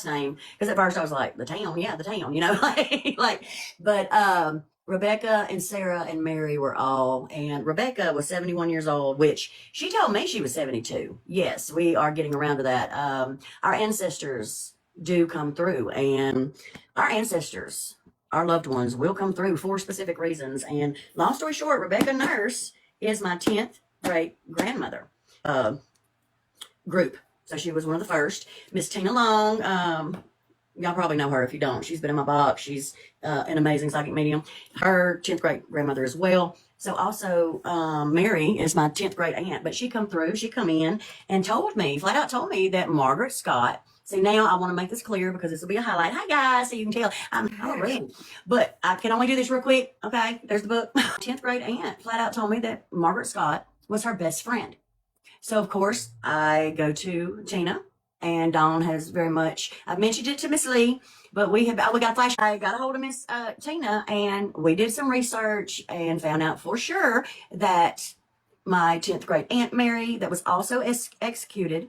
last name. Because at first I was like, the town, yeah, the town, but Rebecca and Sarah and Mary were all, and Rebecca was 71 years old, which she told me she was 72. Yes, we are getting around to that. Our ancestors do come through, and our ancestors, our loved ones, will come through for specific reasons. And long story short, Rebecca Nurse is my 10th great grandmother group. So she was one of the first. Miss Tina Long, y'all probably know her. If you don't, she's been in my box. She's an amazing psychic medium. Her 10th great grandmother as well. So also Mary is my 10th great aunt, but she come in and flat out told me that Margaret Scott. See, now I want to make this clear because this will be a highlight. Hi guys, so you can tell I'm ready, but I can only do this real quick. Okay, there's the book. 10th grade aunt flat out told me that Margaret Scott was her best friend. So of course I go to Tina, and Dawn has very much, I've mentioned it to Miss Lee, but we got a flash. I got a hold of Miss Tina, and we did some research and found out for sure that my 10th grade Aunt Mary, that was also executed,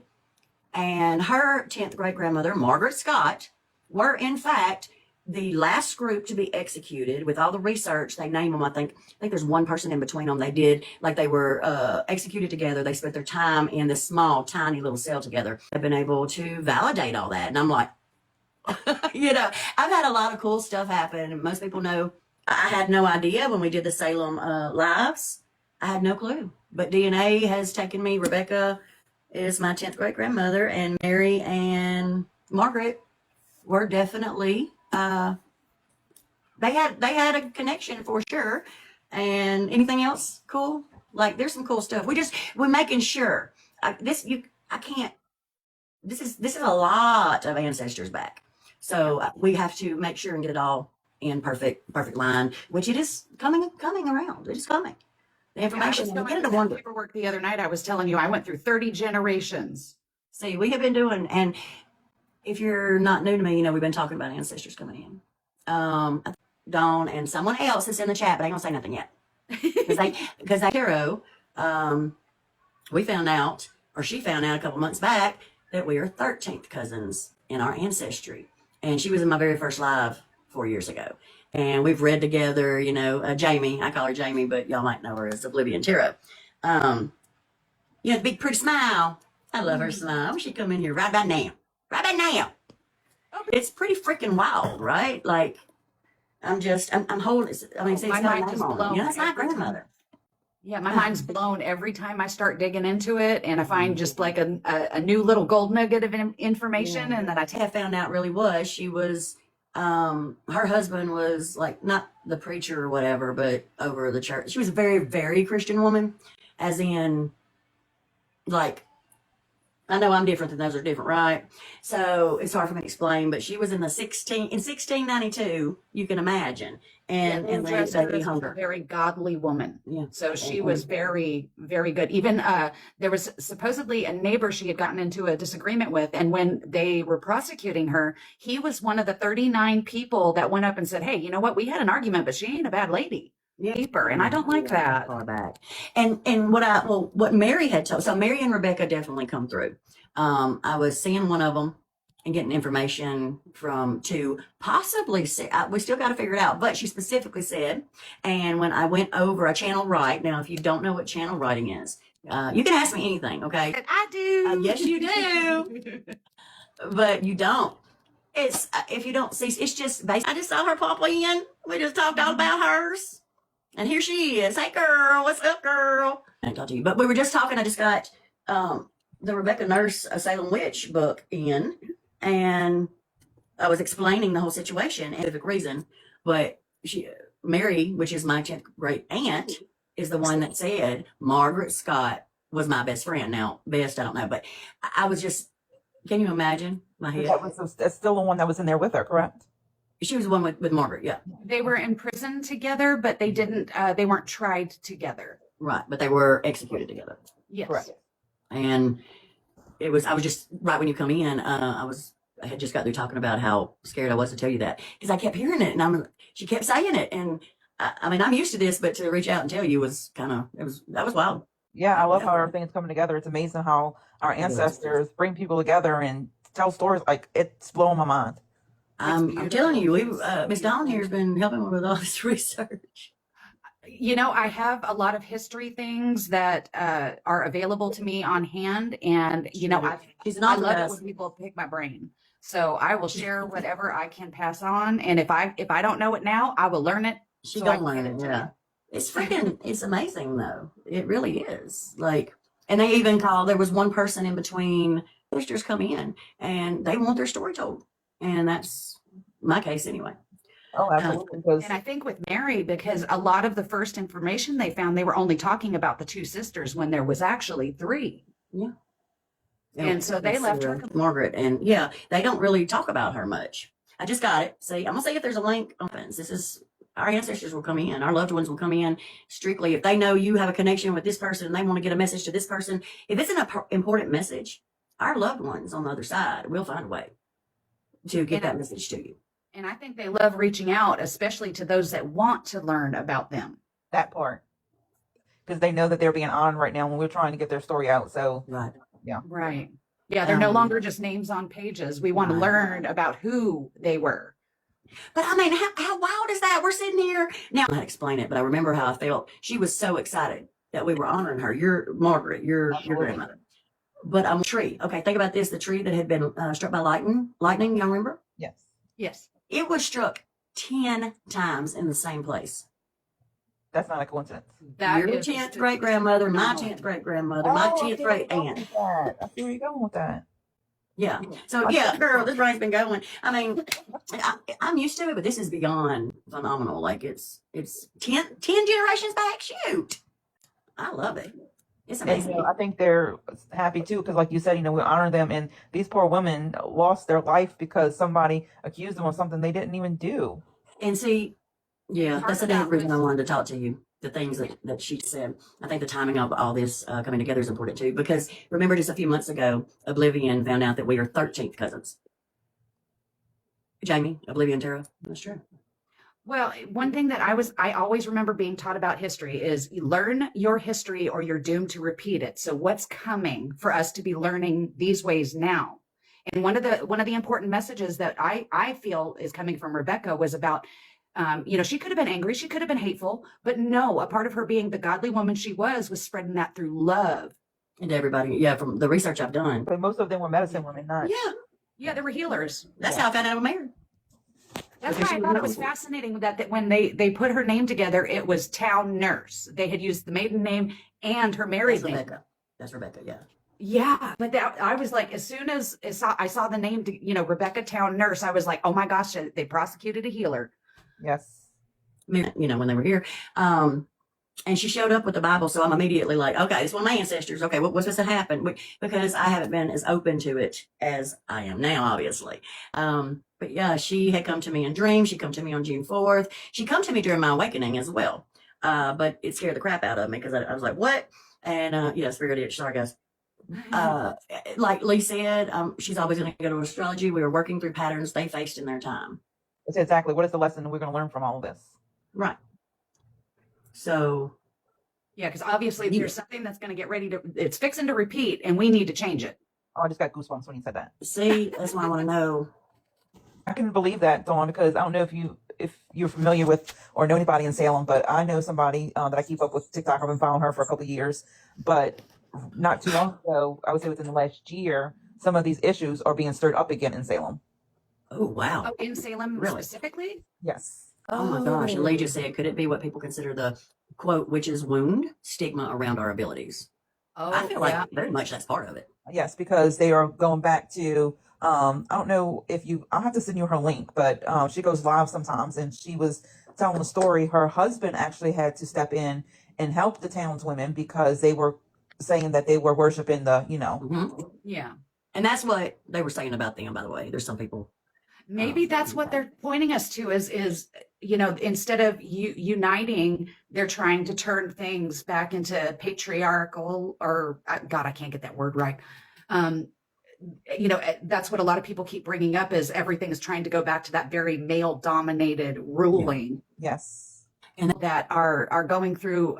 and her 10th great grandmother, Margaret Scott, were in fact the last group to be executed. With all the research, they name them. I think there's one person in between them. They did, like, they were executed together. They spent their time in this small, tiny little cell together. I've been able to validate all that. And I'm like, I've had a lot of cool stuff happen. Most people know I had no idea when we did the Salem lives. I had no clue. But DNA has taken me. Rebecca is my 10th great grandmother, and Mary and Margaret were definitely they had a connection for sure. And anything else cool? Like, there's some cool stuff. We're making sure. This is a lot of ancestors back. So we have to make sure and get it all in perfect line, which it is coming around. It is coming. The information. I was going through the paperwork the other night. I was telling you, I went through 30 generations. See, we have been doing, and if you're not new to me, we've been talking about ancestors coming in. Dawn and someone else is in the chat, but I ain't gonna say nothing yet. Because Tarot, she found out a couple months back that we are 13th cousins in our ancestry. And she was in my very first live 4 years ago. And we've read together, Jamie, I call her Jamie, but y'all might know her as Oblivion Tarot. The big pretty smile. I love her smile. She come in here right about now. It's pretty freaking wild, right? Like, I'm holding, see, my mind is blown. It's my grandmother. Yeah, my mind's blown every time I start digging into it, and I find just like a new little gold nugget of information, and then I found out really was, she was, her husband was like, not the preacher or whatever, but over the church. She was a very, very Christian woman, as in, like, I know I'm different than those are different, right? So it's hard for me to explain, but she was in 1692, you can imagine. And they hung her. A very godly woman. Yeah. So she was very, very good. Even there was supposedly a neighbor she had gotten into a disagreement with, and when they were prosecuting her, he was one of the 39 people that went up and said, "Hey, you know what? We had an argument, but she ain't a bad lady." Yeah. And I don't like that. Far back. And what Mary had told, so Mary and Rebecca definitely come through. I was seeing one of them and getting information from two, possibly, we still got to figure it out, but she specifically said, and when I went over a channel right, now if you don't know what channel writing is, you can ask me anything, okay? I do. Yes, you do. But you don't. It's, if you don't see, it's just based, I just saw her pop in. We just talked all about hers. And here she is. Hey, girl. What's up, girl? I talked to you. But we were just talking. I just got the Rebecca Nurse Salem Witch book in. And I was explaining the whole situation and the reason. But Mary, which is my 10th great aunt, is the one that said Margaret Scott was my best friend. Now, best, I don't know. But I was just, can you imagine my head? That's still the one that was in there with her, correct? She was the one with Margaret, yeah. They were in prison together, but they didn't, they weren't tried together. Right, but they were executed together. Yes. Correct. And I was just, right when you come in, I had just got through talking about how scared I was to tell you that. Because I kept hearing it, and she kept saying it. And I'm used to this, but to reach out and tell you was that was wild. Yeah, I love how everything's coming together. It's amazing how our ancestors bring people together and tell stories. Like, it's blowing my mind. I'm telling you, Miss Dawn here has been helping me with all this research. You know, I have a lot of history things that are available to me on hand, and you know, She's an I author, love it guys. when people pick my brain. So I will share whatever I can pass on, and if I don't know it now, I will learn it. She so I don't can learn get it, to yeah. you. It's freaking, it's amazing though. It really is. Like, and they even call, there was one person in between sisters come in and they want their story told. And that's my case anyway. Oh, absolutely. Because And I think with Mary, because a lot of the first information they found, they were only talking about the two sisters when there was actually three. Yeah. And so they left her. Margaret, and yeah, they don't really talk about her much. I just got it. See, I'm gonna see if there's a link opens. This is our ancestors will come in, our loved ones will come in strictly if they know you have a connection with this person and they want to get a message to this person. If it's an important message, our loved ones on the other side will find a way to get that message to you. And I think they love reaching out, especially to those that want to learn about them. that part, because they know that they're being honored right now when we're trying to get their story out. So, Right. Right. Yeah, they're no longer just names on pages. We want to learn about who they were. But I mean, how wild is that? We're sitting here now. I can't explain it, but I remember how I felt. She was so excited that we were honoring her. You're Margaret, your grandmother. But I'm a tree. Okay, think about this: the tree that had been struck by lightning. Lightning, y'all remember? yes. Yes. It was struck 10 times in the same place. That's not a coincidence. That Your is 10th great grandmother, my 10th great grandmother, my 10th great aunt. I see where you're going with that. Yeah. So yeah, girl, this brain's been going. I mean, I'm used to it, but this is beyond phenomenal. Like it's 10 generations back. Shoot, I love it. It's And, amazing. I think they're happy too, because like you said, we honor them, and these poor women lost their life because somebody accused them of something they didn't even do. And see, yeah, Part that's of another that reason I was- wanted to talk to you. The things that she said. I think the timing of all this coming together is important too. Because remember, just a few months ago, Oblivion found out that we are 13th cousins. Jamie, Oblivion, Tara, that's true. Well, one thing that I always remember being taught about history is you learn your history or you're doomed to repeat it. So what's coming for us to be learning these ways now? And one of the important messages that I feel is coming from Rebecca was about, she could have been angry, she could have been hateful, but no, a part of her being the godly woman she was spreading that through love. And everybody, yeah, from the research I've done. But most of them were medicine women, not. Yeah, they were healers. That's how I found out I'm married. That's Because why I she thought it was was fascinating that when they put her name together, it was town nurse. They had used the maiden name and her married That's name. Rebecca. That's Rebecca, yeah. Yeah, but I was like, as soon as I saw the name, Rebecca Town Nurse, I was like, oh my gosh, they prosecuted a healer. Yes. When they were here. And she showed up with the Bible, so I'm immediately like, okay, it's one of my ancestors. Okay, what's supposed to happen? Because I haven't been as open to it as I am now, obviously. But yeah, she had come to me in dreams. She come to me on June 4th. She come to me during my awakening as well. But it scared the crap out of me because I was like, what? And yeah, spirit itch. Sorry, guys. Like Lee said, she's always going to go to astrology. We were working through patterns they faced in their time. It's exactly what is the lesson we're going to learn from all of this. Right. So Yeah, because obviously there's something that's going to get it's fixing to repeat, and we need to change it. Oh, I just got goosebumps when you said that. see, that's why I want to know. I can believe that, Dawn, because I don't know if you're familiar with or know anybody in Salem, but I know somebody that I keep up with TikTok. I've been following her for a couple of years, but not too long ago, I would say within the last year, some of these issues are being stirred up again in Salem. Oh, wow. Oh, in Salem Really? specifically? Yes. Oh my gosh. And Lee just said, could it be what people consider the quote, witch's wound, stigma around our abilities? Oh, I feel like very much that's part of it. Yes, because they are going back to, I don't know if I'll have to send you her link, but she goes live sometimes, and she was telling the story. Her husband actually had to step in and help the townswomen because they were saying that they were worshiping the, Mhm. Yeah. And that's what they were saying about them, by the way. There's some people. Maybe that's what they're pointing us to is instead of uniting, they're trying to turn things back into patriarchal or God, I can't get that word right. That's what a lot of people keep bringing up is everything is trying to go back to that very male dominated ruling. Yes. And that are going through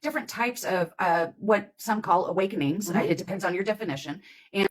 different types of what some call awakenings. Mhm. It depends on your definition. And